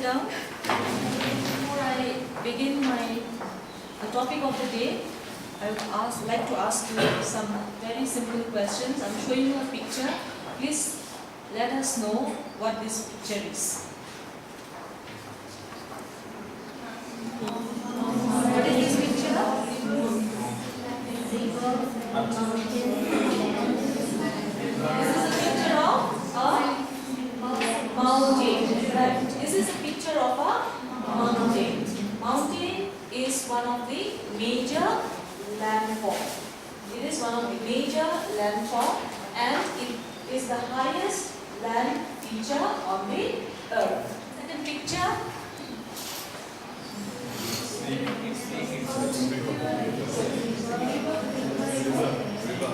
down. Before I begin my topic of the day, I would like to ask you some very simple questions. I'm showing you a picture. Please let us know what this picture is. What is this picture? This is a picture of a mountain. This is a picture of a mountain. Mountain is one of the major landform. It is one of the major landform, and it is the highest land feature on the earth. Second picture.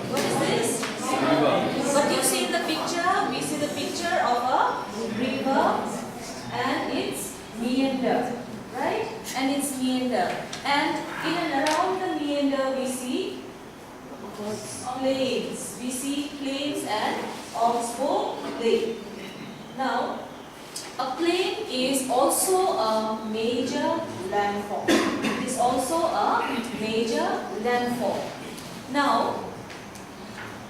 What is this? What do you see in the picture? We see the picture of a river and its meander, right? And its meander. And in and around the meander we see plains. We see plains and Oxbow Lake. Now, a plain is also a major landform. It is also a major landform. Now,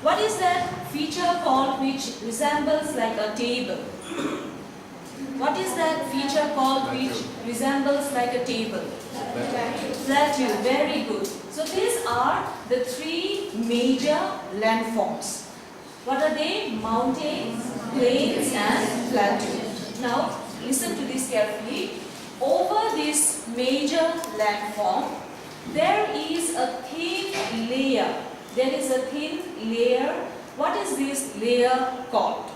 what is that feature called which resembles like a table? What is that feature called which resembles like a table? Plateau. Very good. So these are the three major landforms. What are they? Mountains, plains and plateau. Now listen to this carefully. Over this major landform, there is a thin layer. There is a thin layer. What is this layer called?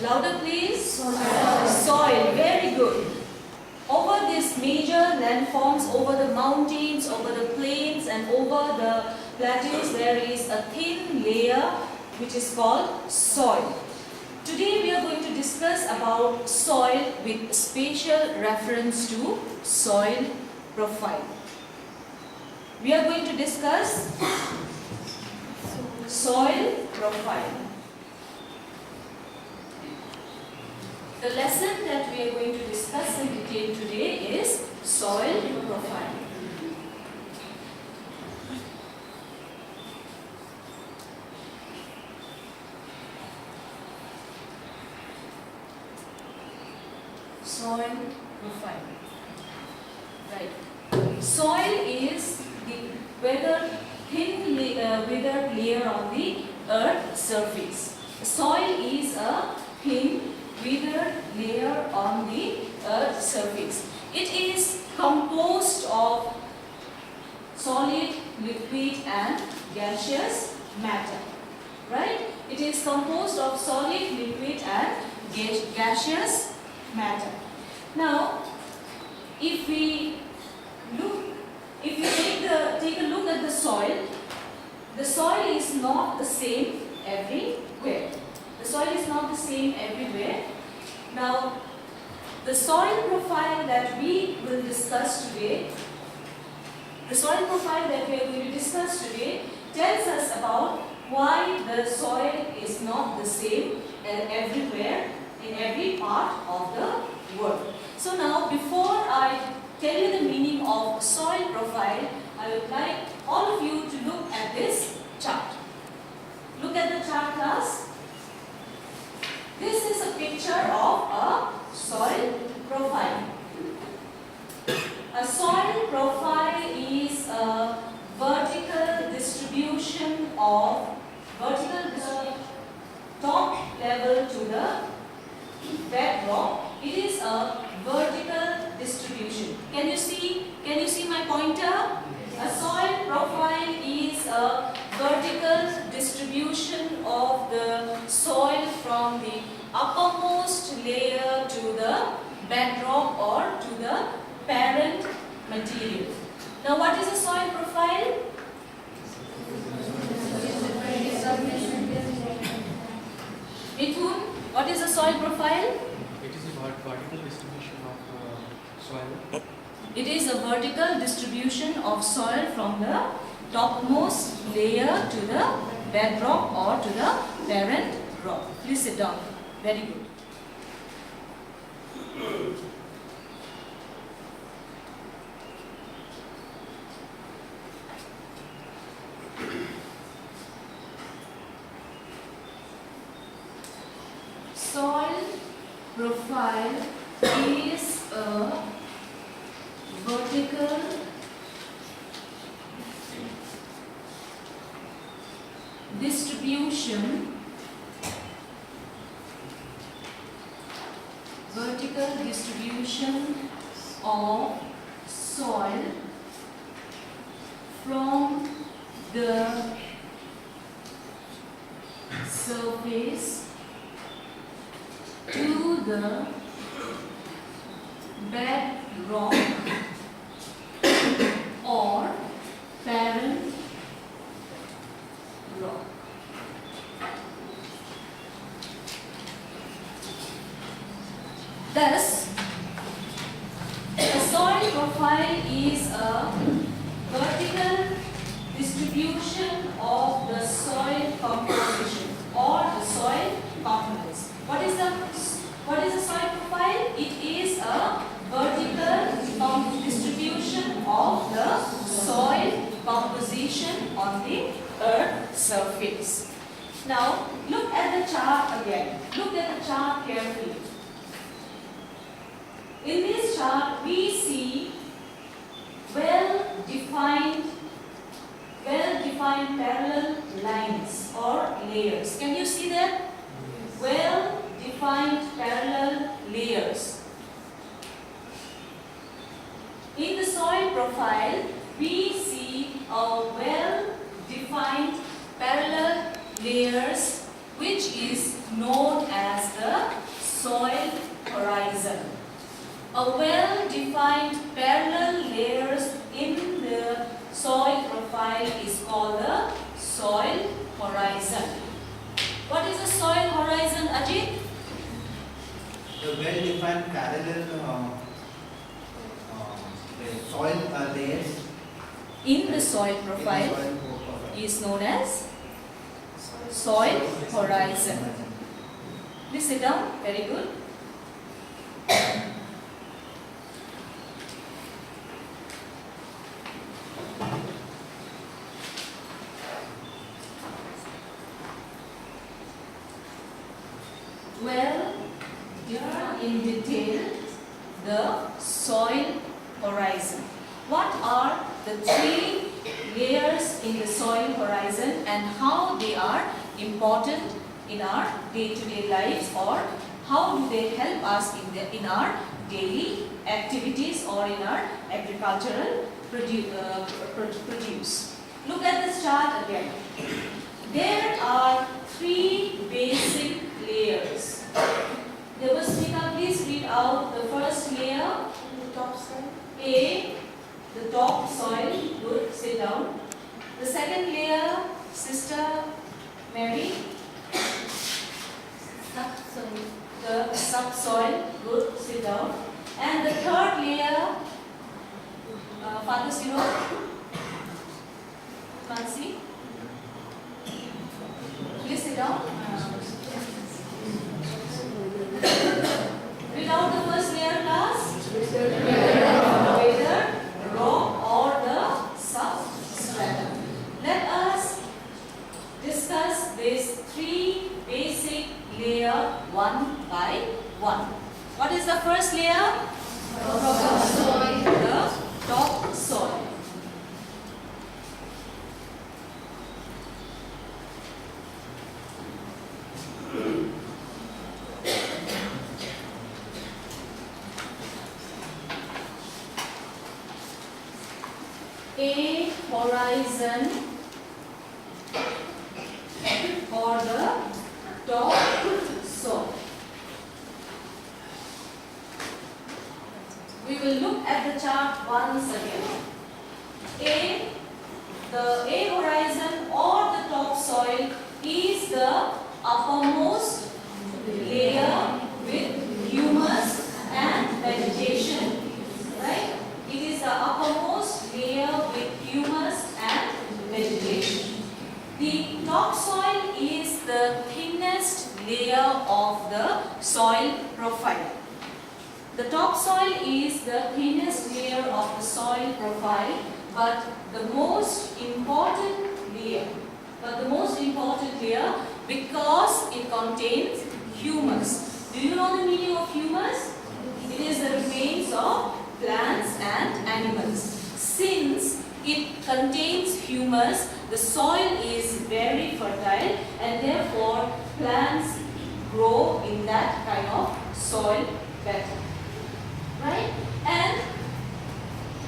Louder please. Soil. Very good. Over these major landforms, over the mountains, over the plains and over the plateaus, there is a thin layer which is called soil. Today we are going to discuss about soil with spatial reference to soil profile. We are going to discuss soil profile. The lesson that we are going to discuss in detail today is soil profile. Soil profile. Right. Soil is the withered layer on the earth's surface. Soil is a thin withered layer on the earth's surface. It is composed of solid, liquid and gaseous matter. Right? It is composed of solid, liquid and gaseous matter. Now, if we take a look at the soil is not the same everywhere. The soil is not the same everywhere. Now, the soil profile that we will discuss today, tells us about why the soil is not the same everywhere in every part of the world. So now, before I tell you the meaning of soil profile, I would like all of you to look at this chart. Look at the chart, class. This is a picture of a soil profile. A soil profile is a vertical distribution of top level to the bedrock. It is a vertical distribution. Can you see my pointer? A soil profile is a vertical distribution of the soil from the uppermost layer to the bedrock or to the parent material. Now, what is a soil profile? Mithun, what is a soil profile? It is a vertical distribution of soil. It is a vertical distribution of soil from the topmost layer to the bedrock or to the parent rock. Please sit down. Very good. Soil profile is a vertical distribution of soil from the surface to the bedrock or parent rock. Thus, a soil profile is a vertical distribution of the soil composition or the soil components. What is the soil profile? It is a vertical distribution of the soil composition on the earth surface. Now, look at the chart again. Look at the chart carefully. In this chart, we see well-defined parallel lines or layers. Can you see that? Well-defined parallel layers. In the soil profile, we see a well-defined parallel layers which is known as the soil horizon. A well-defined parallel layers in the soil profile is called the soil horizon. What is the soil horizon, Ajit? The well-defined parallel soil layers In the soil profile is known as soil horizon. Please sit down. Very good. Well, define in detail the soil horizon. What are the three layers in the soil horizon and how they are important in our day-to-day lives, or how do they help us in our daily activities or in our agricultural produce? Look at this chart again. There are three basic layers. Devasmita, please read out the first layer. The top side. A, the top soil. Good, sit down. The second layer, Sister Mary. Subsoil. The subsoil. Good, sit down. And the third layer, Father Siro. Mansi. Please sit down. Read out the first layer, class. Whether rock or the substratum. Let us discuss these three basic layers one by one. What is the first layer? Topsoil. The top soil. A horizon or the top soil. We will look at the chart once again. The A horizon or the top soil is the uppermost layer with humus and vegetation, right? It is the uppermost layer with humus and vegetation. The topsoil is the thinnest layer of the soil profile. The topsoil is the thinnest layer of the soil profile, but the most important layer. Because it contains humus. Do you know the meaning of humus? It is the remains of plants and animals. Since it contains humus, the soil is very fertile and therefore plants grow in that kind of soil better. Right? And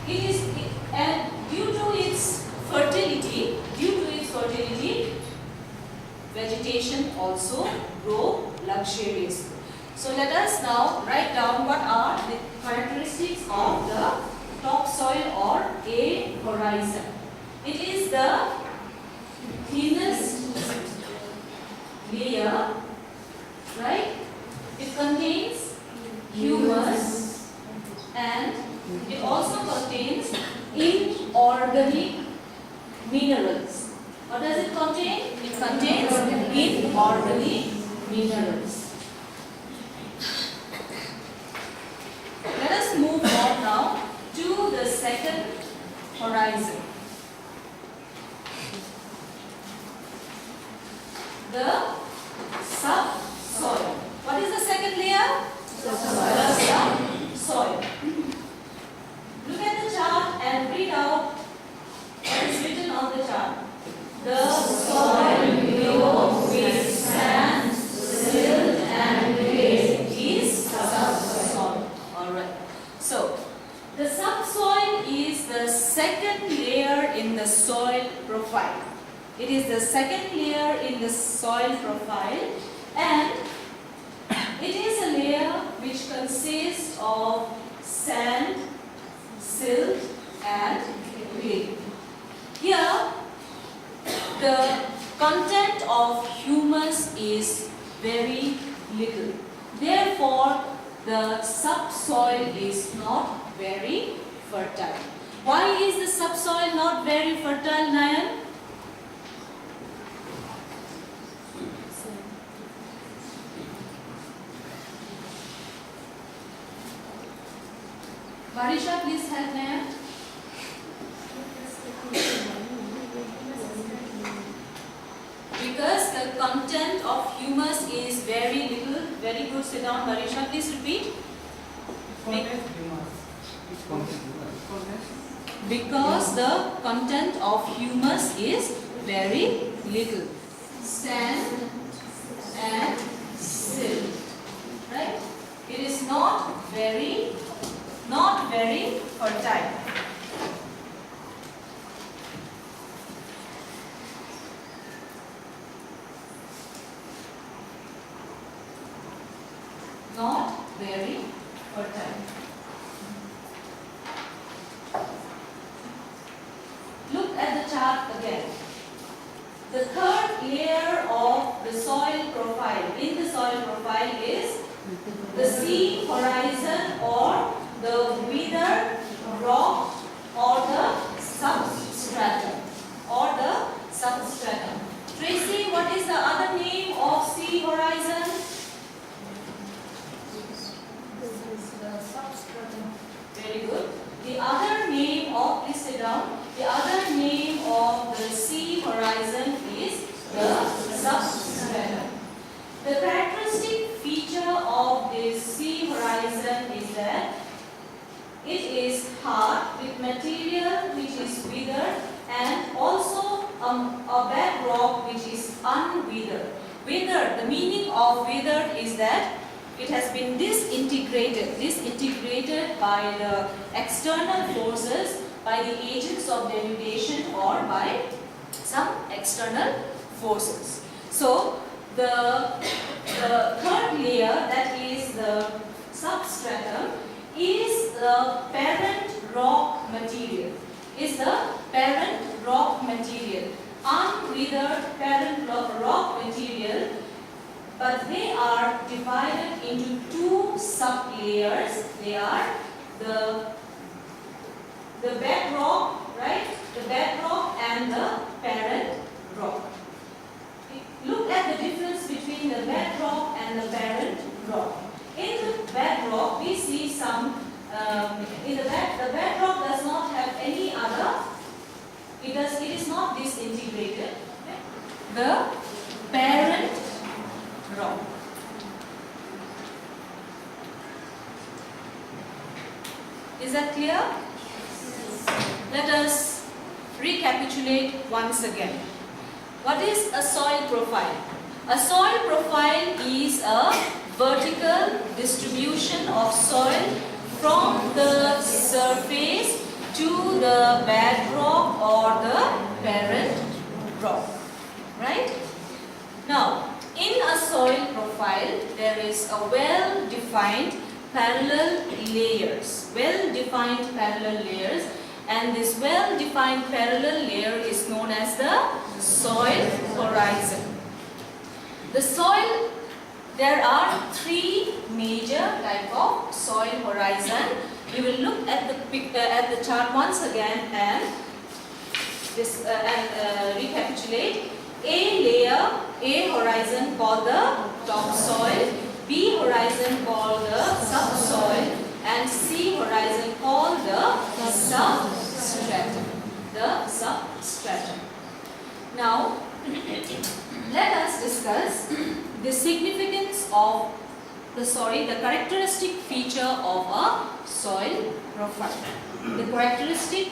due to its fertility, vegetation also grow luxuriously. So let us now write down what are the characteristics of the topsoil or a horizon. It is the thinnest layer, right? It contains humus and it also contains inorganic minerals. What does it contain? It contains inorganic minerals. Let us move on now to the second horizon. The subsoil. What is the second layer? The subsoil. Look at the chart and read out what is written on the chart. The soil below with sand, silt and clay is subsoil. Alright. So, the subsoil is the second layer in the soil profile. It is the second layer in the soil profile and it is a layer which consists of sand, silt and clay. Here, the content of humus is very little. Therefore, the subsoil is not very fertile. Why is the subsoil not very fertile, Nayan? Varisha, please help Nayan. Because the content of humus is very little. Very good. Sit down, Varisha. Please repeat. Because the content of humus is very little. Sand and silt. Right? It is not very fertile. Not very fertile. Look at the chart again. The third layer of the soil profile, in the soil profile is the sea horizon or the withered rock or the substratum. Tracy, what is the other name of sea horizon? Very good. The other name of, please sit down. The other name of the sea horizon is the substratum. The characteristic feature of this sea horizon is that it is hard with material which is withered and also a bedrock which is unwithered. Withered, the meaning of withered is that it has been disintegrated by the external forces, by the agents of denudation or by some external forces. So, the third layer, that is the substratum, is the parent rock material. Unwithered parent rock material, but they are divided into two sub-layers. They are the bedrock, right? The bedrock and the parent rock. Look at the difference between the bedrock and the parent rock. In the bedrock, we see some, the bedrock does not have any other, it is not disintegrated. Okay? The parent rock. Is that clear? Let us recapitulate once again. What is a soil profile? A soil profile is a vertical distribution of soil from the surface to the bedrock or the parent rock. Right? Now, in a soil profile, there is a well-defined parallel layers. Well-defined parallel layers, and this well-defined parallel layer is known as the soil horizon. The soil, there are three major type of soil horizon. We will look at the chart once again and recapitulate. A layer, A horizon called the topsoil, B horizon called the subsoil, and C horizon called the substratum. The substratum. Now, let us discuss the significance of the characteristic feature of a soil profile. The characteristic